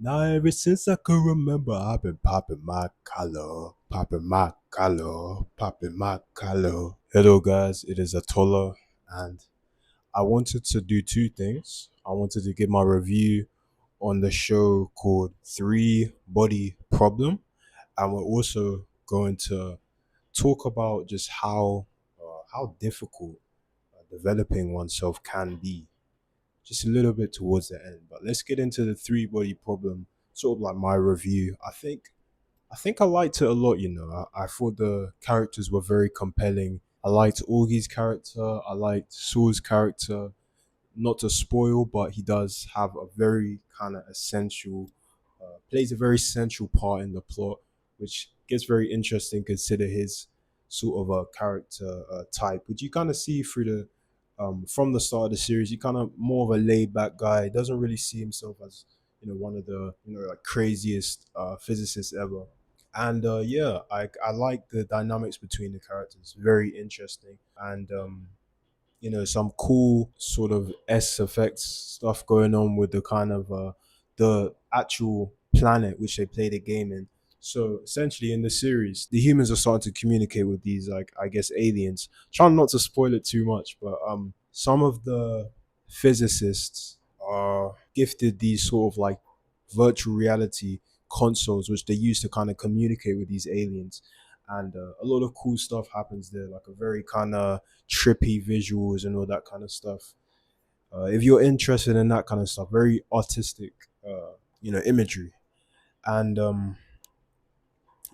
Now ever since I could remember, I've been popping my collar. Hello guys, it is Atola, and I wanted to do two things. I wanted to give my review on the show called Three Body Problem, and we're also going to talk about just how difficult developing oneself can be just a little bit towards the end. But let's get into the three body problem, sort of like my review. I think I liked it a lot, you know. I thought the characters were very compelling. I liked Augie's character, I liked Saul's character. Not to spoil, but he does have a very kind of essential, plays a very central part in the plot, which gets very interesting. Consider his sort of a character type, which you kind of see through the from the start of the series. He kind of more of a laid back guy. Doesn't really see himself as one of the like craziest physicists ever. And yeah, I like the dynamics between the characters. Very interesting. And some cool sort of S effects stuff going on with the kind of the actual planet which they play the game in. So essentially, in the series, the humans are starting to communicate with these, like, I guess, aliens. Trying not to spoil it too much, but some of the physicists are gifted these sort of like virtual reality consoles, which they use to kind of communicate with these aliens. And a lot of cool stuff happens there, like a very kind of trippy visuals and all that kind of stuff. If you're interested in that kind of stuff, very artistic, imagery. And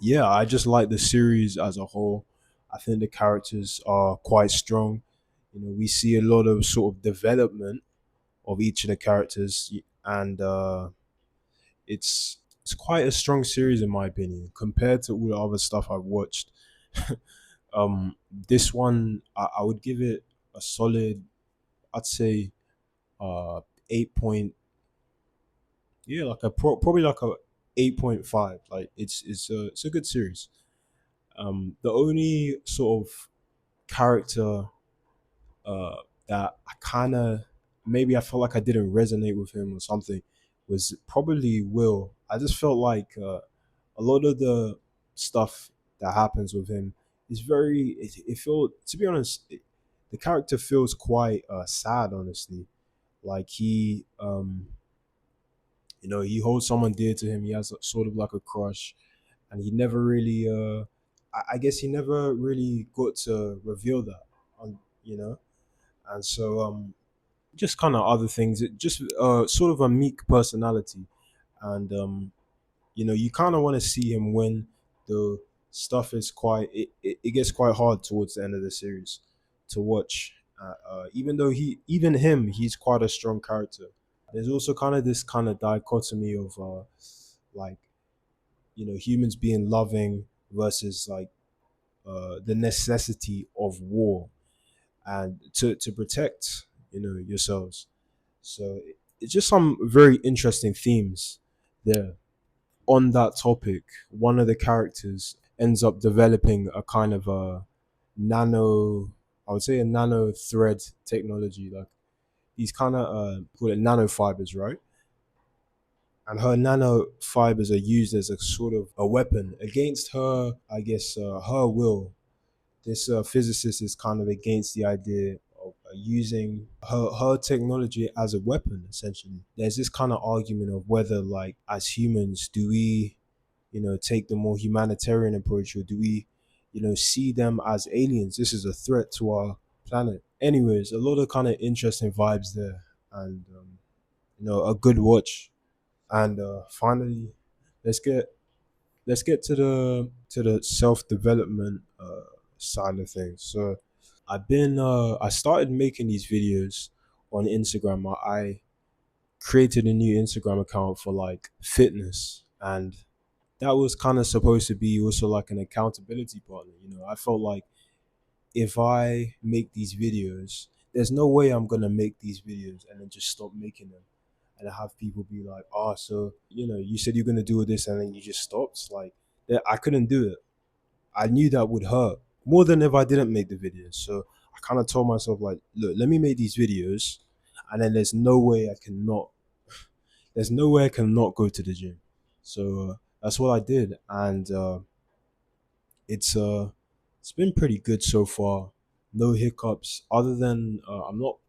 yeah, I just like the series as a whole. I think the characters are quite strong. We see a lot of sort of development of each of the characters, and it's quite a strong series in my opinion compared to all the other stuff I've watched. This one I would give it a solid, I'd say, 8 point, yeah, like probably like a 8.5. Like it's a good series. The only sort of character uh that I kind of, maybe I felt like I didn't resonate with him or something, was probably Will. I just felt like a lot of the stuff that happens with him is very, it felt, to be honest, the character feels quite sad, honestly. Like he holds someone dear to him. He has sort of like a crush, and he never really I guess he never really got to reveal that on and so just kind of other things. It just sort of a meek personality, and you kind of want to see him when the stuff is quite, it gets quite hard towards the end of the series to watch. Even though he's quite a strong character. There's also kind of this kind of dichotomy of like humans being loving versus like the necessity of war and to protect yourselves. So it's just some very interesting themes there. On that topic, one of the characters ends up developing a kind of a nano, I would say a nano thread technology, like these kind of call it nanofibers, right? And her nanofibers are used as a sort of a weapon against her, I guess, her will. This physicist is kind of against the idea of using her technology as a weapon. Essentially, there's this kind of argument of whether, like, as humans, do we take the more humanitarian approach, or do we see them as aliens? This is a threat to our planet. Anyways, a lot of kind of interesting vibes there, and a good watch. And finally, let's get let's get to the self development side of things. So I started making these videos on Instagram. I created a new Instagram account for like fitness, and that was kind of supposed to be also like an accountability partner. I felt like if I make these videos, there's no way I'm gonna make these videos and then just stop making them and have people be like, "Oh, so you said you're gonna do this and then you just stopped." Like, I couldn't do it. I knew that would hurt more than if I didn't make the videos. So I kind of told myself, like, look, let me make these videos, and then there's no way I cannot. there's no way I can not go to the gym. So that's what I did, and it's it's been pretty good so far. No hiccups, other than I'm not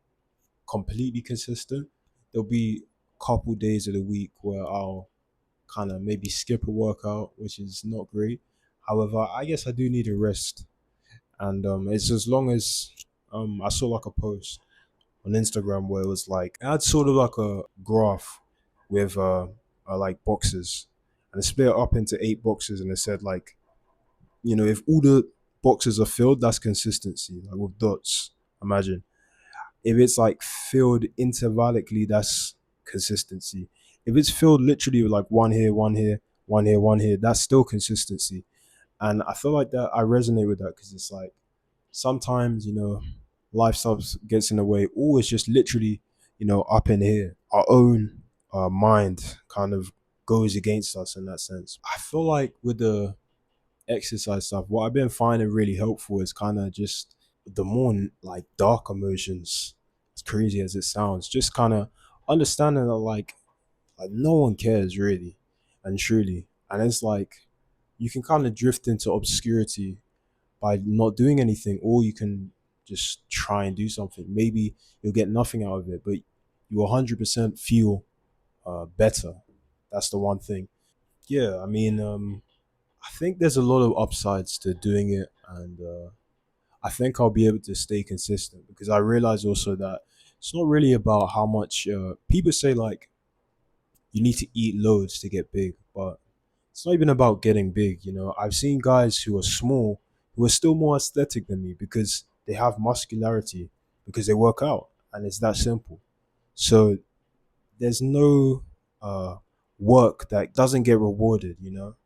completely consistent. There'll be a couple days of the week where I'll kind of maybe skip a workout, which is not great. However, I guess I do need a rest, and it's as long as I saw like a post on Instagram where it was like it had sort of like a graph with like boxes, and it split it up into 8 boxes, and it said like, if all the boxes are filled, that's consistency, like with dots. Imagine if it's like filled intervallically, that's consistency. If it's filled literally with like one here, one here, one here, one here, that's still consistency. And I feel like that I resonate with that because it's like sometimes, life stuff gets in the way, or it's just literally, up in here. Our own mind kind of goes against us in that sense. I feel like with the exercise stuff, what I've been finding really helpful is kind of just the more like dark emotions, as crazy as it sounds, just kind of understanding that like no one cares really and truly. And it's like you can kind of drift into obscurity by not doing anything, or you can just try and do something. Maybe you'll get nothing out of it, but you 100% feel better. That's the one thing. Yeah, I mean, I think there's a lot of upsides to doing it, and I think I'll be able to stay consistent because I realize also that it's not really about how much people say like you need to eat loads to get big, but it's not even about getting big. I've seen guys who are small who are still more aesthetic than me because they have muscularity, because they work out, and it's that simple. So there's no uh, work that doesn't get rewarded.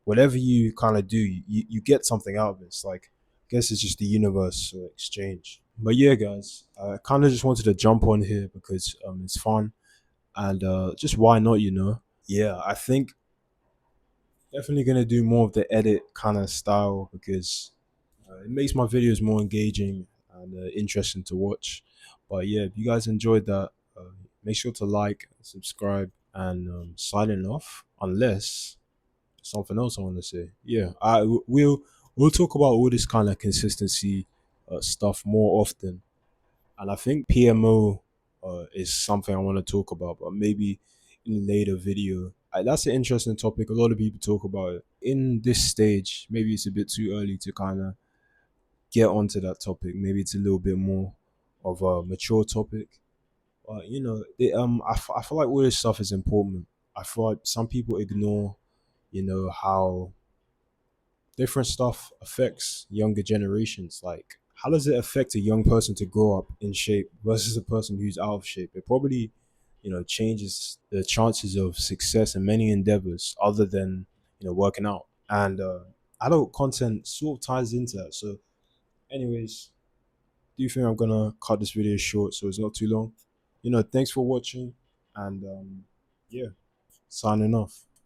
Whatever you kind of do, you get something out of it. It's like, I guess it's just the universe exchange. But yeah, guys, I kind of just wanted to jump on here because it's fun, and just why not? Yeah, I think definitely gonna do more of the edit kind of style because it makes my videos more engaging and interesting to watch. But yeah, if you guys enjoyed that, make sure to like, subscribe, and signing off. Unless something else I want to say. Yeah, we'll talk about all this kind of consistency stuff more often, and I think PMO is something I want to talk about, but maybe in a later video. That's an interesting topic. A lot of people talk about it. In this stage, maybe it's a bit too early to kind of get onto that topic. Maybe it's a little bit more of a mature topic. I feel like all this stuff is important. I feel like some people ignore, how different stuff affects younger generations. Like, how does it affect a young person to grow up in shape versus a person who's out of shape? It probably, changes the chances of success in many endeavors other than, working out. And adult content sort of ties into that. So, anyways, do you think I'm gonna cut this video short so it's not too long? Thanks for watching, and yeah, signing off.